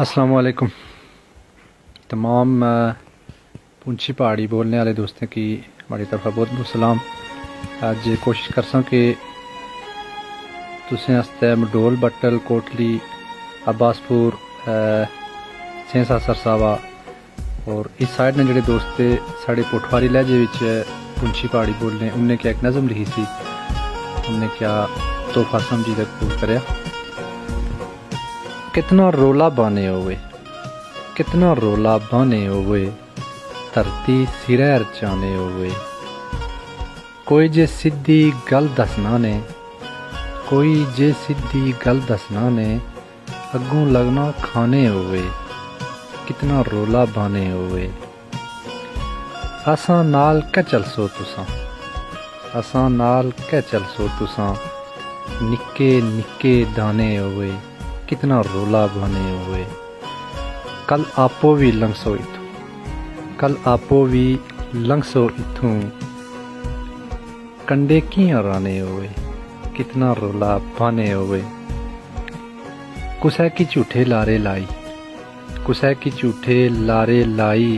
अस्सलाम वालेकुम। तमाम पुंछी पहाड़ी बोलने वाले दोस्तों की हमारी तरफ बहुत बहुत सलाम। अज कोशिश करसा कि तुसें आस्ते मडोल बट्टल कोटली अब्बासपुर सेंसा सरसावा और इस साइड ने जोड़े दोस्त साढ़े पोठवारी लहजे विच पुंछी पहाड़ी बोलने उनने क्या एक नज़म लिखी सी, उनने क्या तोहफा समझी तक कबूल करया। कितना रोला बाने होवे, कितना रोला बाने होवे, धरती सिरैर चाने होवे। कोई जे सीधी गल दसना ने, कोई जे सीधी गल दसना ने, अग्गों लगना खाने होवे। कितना रोला बाने होवे। असां नाल कै चलसो तुसां, असां नाल कै चलसो तुसां, निक्के निक्के दाने होवे। कितना रोला बाने होवे। कल आपो भी लंघसो इथों, कल आपो भी लंघसो इथों, कंडे कियां राने होवे। कितना रोला बाने होवे। कुसै की झूठे लारे लाई, कुसै की झूठे लारे लाई,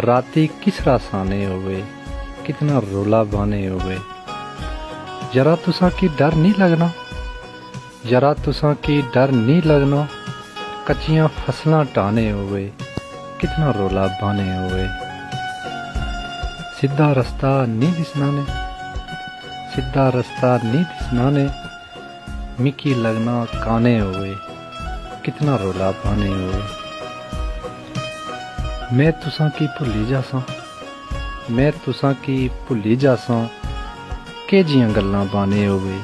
राती किसरा साने होवे। कितना रोला बाने होवे। जरा तुसां की डर नहीं लगना, जरा तुसां की डर नहीं लगना, कच्चियां फसलां टाने होवे। कितना रोला बाने होवे। सीधा रास्ता नहीं दिसना ने, सीधा रास्ता नहीं दिसना ने, मिकी लगना काने होवे। कितना रोला बाने होवे। मैं तुसां की भुल्ली जासां, मैं तुसां की भुल्ली जासां, के जियां गल्लां बाने होवे।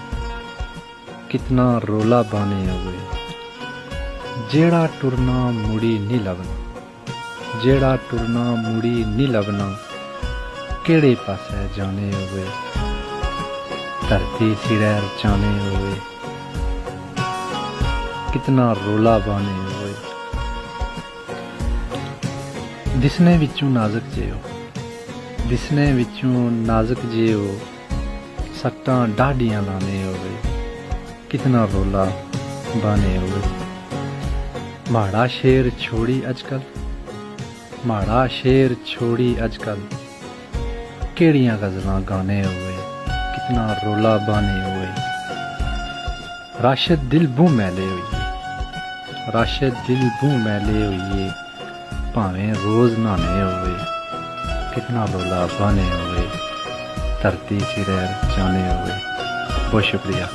कितना रोला बाने होवे। जेड़ा टुरना मुड़ी नहीं लभना, जेड़ा टुरना मुड़ी नहीं लभना, केड़े पासे जाने होवे। धरती सिरैर चाने होवे। कितना रोला बाने होवे। दिसने विचों नाजुक जे हो, दिसने विचों नाजुक जे हो, सट्टां डाढ़ियां लाने होवे। कितना रोला बाने होवे। माड़ा शेर छोड़ी अजकल, माड़ा शेर छोड़ी अजकल, केड़ियां गज़लां गाने होवे। कितना रोला बाने होवे। राशिद दिल बू मैले होइए, राशिद दिल बू मैले होइए, भावें रोज नहाने होवे। कितना रोला बाने होवे। धरती सिरैर जाने होवे। बहुत शुक्रिया।